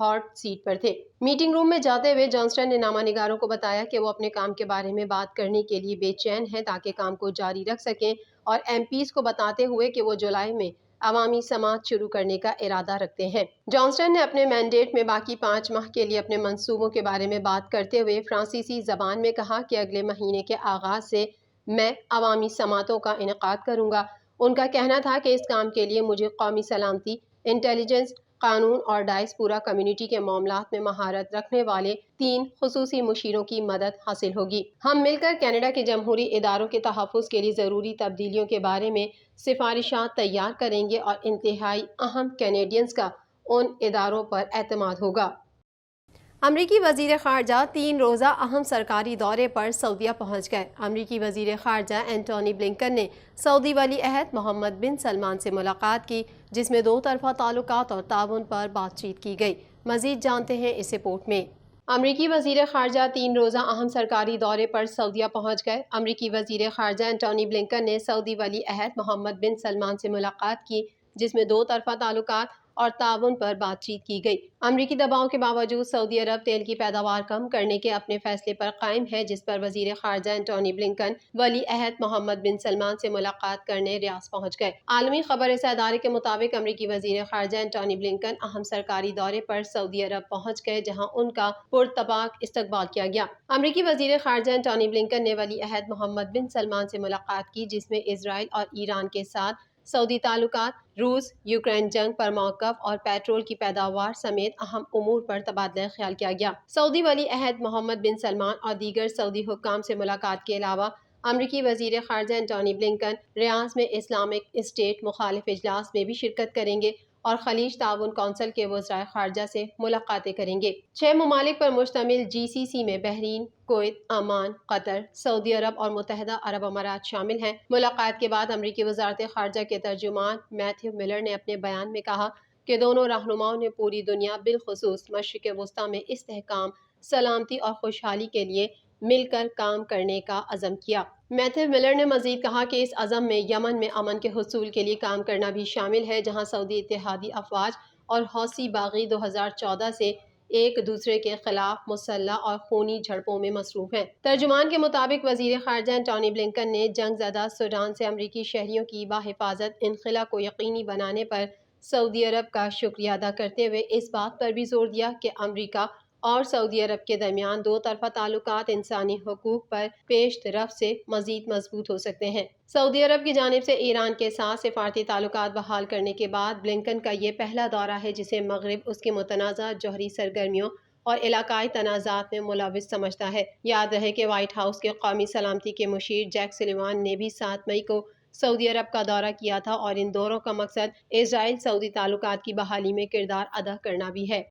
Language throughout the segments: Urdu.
ہاٹ سیٹ پر تھے۔ میٹنگ روم میں جاتے ہوئے جانسٹن نے نامہ نگاروں کو بتایا کہ وہ اپنے کام کے بارے میں بات کرنے کے لیے بے چین ہیں تاکہ کام کو جاری رکھ سکیں، اور ایم پیز کو بتاتے ہوئے کہ وہ جولائی میں عوامی سماعت شروع کرنے کا ارادہ رکھتے ہیں۔ جانسٹن نے اپنے مینڈیٹ میں باقی 5 ماہ کے لیے اپنے منصوبوں کے بارے میں بات کرتے ہوئے فرانسیسی زبان میں کہا کہ اگلے مہینے کے آغاز سے میں عوامی سماعتوں کا انعقاد کروں گا۔ ان کا کہنا تھا کہ اس کام کے لیے مجھے قومی سلامتی، انٹیلیجنس، قانون اور ڈائسپورا کمیونٹی کے معاملات میں مہارت رکھنے والے 3 خصوصی مشیروں کی مدد حاصل ہوگی۔ ہم مل کر کینیڈا کے جمہوری اداروں کے تحفظ کے لیے ضروری تبدیلیوں کے بارے میں سفارشات تیار کریں گے اور انتہائی اہم کینیڈینز کا ان اداروں پر اعتماد ہوگا۔ امریکی وزیر خارجہ 3 روزہ اہم سرکاری دورے پر سعودیہ پہنچ گئے۔ امریکی وزیر خارجہ اینٹونی بلنکن نے سعودی ولی عہد محمد بن سلمان سے ملاقات کی، جس میں 2 طرفہ تعلقات اور تعاون پر بات چیت کی گئی۔ مزید جانتے ہیں اس رپورٹ میں۔ امریکی وزیر خارجہ 3 روزہ اہم سرکاری دورے پر سعودیہ پہنچ گئے۔ امریکی وزیر خارجہ اینٹونی بلنکن نے سعودی ولی عہد محمد بن سلمان سے ملاقات کی، جس میں 2 طرفہ تعلقات اور تعاون پر بات چیت کی گئی۔ امریکی دباؤ کے باوجود سعودی عرب تیل کی پیداوار کم کرنے کے اپنے فیصلے پر قائم ہے، جس پر وزیر خارجہ اینٹونی بلنکن ولی عہد محمد بن سلمان سے ملاقات کرنے ریاض پہنچ گئے۔ عالمی خبر رساں ادارے کے مطابق امریکی وزیر خارجہ اینٹونی بلنکن اہم سرکاری دورے پر سعودی عرب پہنچ گئے، جہاں ان کا پرتپاک استقبال کیا گیا۔ امریکی وزیر خارجہ اینٹونی بلنکن نے ولی عہد محمد بن سلمان سے ملاقات کی، جس میں اسرائیل اور ایران کے ساتھ سعودی تعلقات، روس یوکرین جنگ پر موقف اور پیٹرول کی پیداوار سمیت اہم امور پر تبادلہ خیال کیا گیا۔ سعودی ولی عہد محمد بن سلمان اور دیگر سعودی حکام سے ملاقات کے علاوہ امریکی وزیر خارجہ اینٹونی بلنکن ریاض میں اسلامک اسٹیٹ مخالف اجلاس میں بھی شرکت کریں گے اور خلیج تعاون کونسل کے وزرائے خارجہ سے ملاقاتیں کریں گے۔ 6 ممالک پر مشتمل GCC میں بحرین، کویت، عمان، قطر، سعودی عرب اور متحدہ عرب امارات شامل ہیں۔ ملاقات کے بعد امریکی وزارت خارجہ کے ترجمان میتھیو ملر نے اپنے بیان میں کہا کہ دونوں رہنماؤں نے پوری دنیا بالخصوص مشرق وسطیٰ میں استحکام، سلامتی اور خوشحالی کے لیے مل کر کام کرنے کا عزم کیا۔ میتھیو ملر نے مزید کہا کہ اس عزم میں یمن میں امن کے حصول کے لیے کام کرنا بھی شامل ہے، جہاں سعودی اتحادی افواج اور حوثی باغی 2014 سے ایک دوسرے کے خلاف مسلح اور خونی جھڑپوں میں مصروف ہیں۔ ترجمان کے مطابق وزیر خارجہ اینٹونی بلنکن نے جنگ زدہ سوڈان سے امریکی شہریوں کی بحفاظت انخلا کو یقینی بنانے پر سعودی عرب کا شکریہ ادا کرتے ہوئے اس بات پر بھی زور دیا کہ امریکہ اور سعودی عرب کے درمیان 2 طرفہ تعلقات انسانی حقوق پر پیش رفت سے مزید مضبوط ہو سکتے ہیں۔ سعودی عرب کی جانب سے ایران کے ساتھ سفارتی تعلقات بحال کرنے کے بعد بلنکن کا یہ پہلا دورہ ہے جسے مغرب اس کی متنازع جوہری سرگرمیوں اور علاقائی تنازعات میں ملوث سمجھتا ہے۔ یاد رہے کہ وائٹ ہاؤس کے قومی سلامتی کے مشیر جیک سلیوان نے بھی 7 مئی کو سعودی عرب کا دورہ کیا تھا، اور ان دوروں کا مقصد اسرائیل سعودی تعلقات کی بحالی میں کردار ادا کرنا بھی ہے۔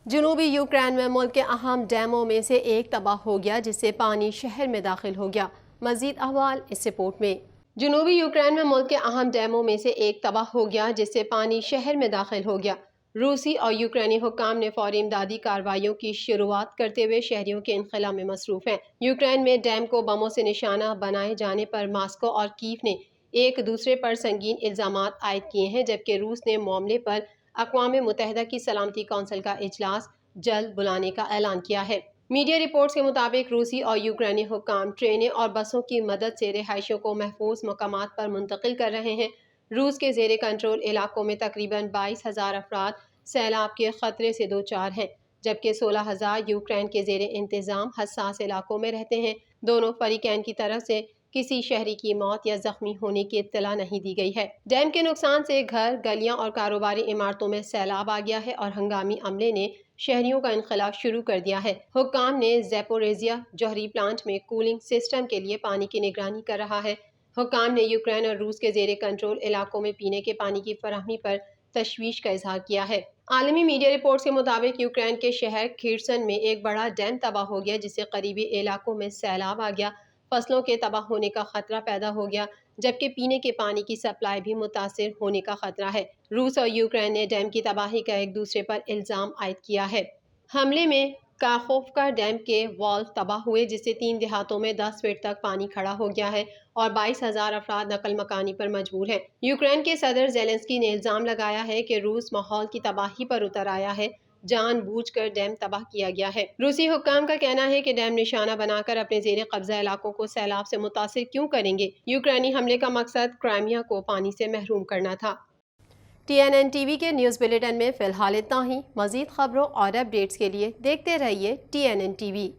جنوبی یوکرین میں ملک کے اہم ڈیموں میں سے ایک تباہ ہو گیا، جس سے پانی شہر میں داخل ہو گیا۔ مزید احوال اس رپورٹ میں۔ جنوبی یوکرین میں ملک کے اہم ڈیموں میں سے ایک تباہ ہو گیا، جس سے پانی شہر میں داخل ہو گیا۔ روسی اور یوکرینی حکام نے فوری امدادی کارروائیوں کی شروعات کرتے ہوئے شہریوں کے انخلا میں مصروف ہیں۔ یوکرین میں ڈیم کو بموں سے نشانہ بنائے جانے پر ماسکو اور کیف نے ایک دوسرے پر سنگین الزامات عائد کیے ہیں، جبکہ روس نے معاملے پر اقوام متحدہ کی سلامتی کونسل کا اجلاس جلد بلانے کا اعلان کیا ہے۔ میڈیا رپورٹس کے مطابق روسی اور یوکرینی حکام ٹرینیں اور بسوں کی مدد سے رہائشیوں کو محفوظ مقامات پر منتقل کر رہے ہیں۔ روس کے زیر کنٹرول علاقوں میں تقریباً 22,000 افراد سیلاب کے خطرے سے دوچار ہیں، جبکہ 16,000 یوکرین کے زیر انتظام حساس علاقوں میں رہتے ہیں۔ دونوں فریقین کی طرف سے کسی شہری کی موت یا زخمی ہونے کی اطلاع نہیں دی گئی ہے۔ ڈیم کے نقصان سے گھر، گلیاں اور کاروباری عمارتوں میں سیلاب آ گیا ہے اور ہنگامی عملے نے شہریوں کا انخلا شروع کر دیا ہے۔ حکام نے زیپوریزیا جوہری پلانٹ میں کولنگ سسٹم کے لیے پانی کی نگرانی کر رہا ہے۔ حکام نے یوکرین اور روس کے زیر کنٹرول علاقوں میں پینے کے پانی کی فراہمی پر تشویش کا اظہار کیا ہے۔ عالمی میڈیا رپورٹس کے مطابق یوکرین کے شہر کھیرسن میں ایک بڑا ڈیم تباہ ہو گیا، جس سے قریبی علاقوں میں سیلاب آ گیا۔ فصلوں کے تباہ ہونے کا خطرہ پیدا ہو گیا، جبکہ پینے کے پانی کی سپلائی بھی متاثر ہونے کا خطرہ ہے۔ روس اور یوکرین نے ڈیم کی تباہی کا ایک دوسرے پر الزام عائد کیا ہے۔ حملے میں کاخوفکا ڈیم کے والو تباہ ہوئے، جس سے 3 دیہاتوں میں 10 فٹ تک پانی کھڑا ہو گیا ہے اور 22,000 افراد نقل مکانی پر مجبور ہیں۔ یوکرین کے صدر زیلنسکی نے الزام لگایا ہے کہ روس ماحول کی تباہی پر اتر آیا ہے۔ جان بوجھ کر ڈیم تباہ کیا گیا ہے۔ روسی حکام کا کہنا ہے کہ ڈیم نشانہ بنا کر اپنے زیر قبضہ علاقوں کو سیلاب سے متاثر کیوں کریں گے؟ یوکرینی حملے کا مقصد کرائمیا کو پانی سے محروم کرنا تھا۔ TNN TV کے نیوز بلیٹن میں فی الحال اتنا ہی۔ مزید خبروں اور اپ ڈیٹس کے لیے دیکھتے رہیے TNN TV۔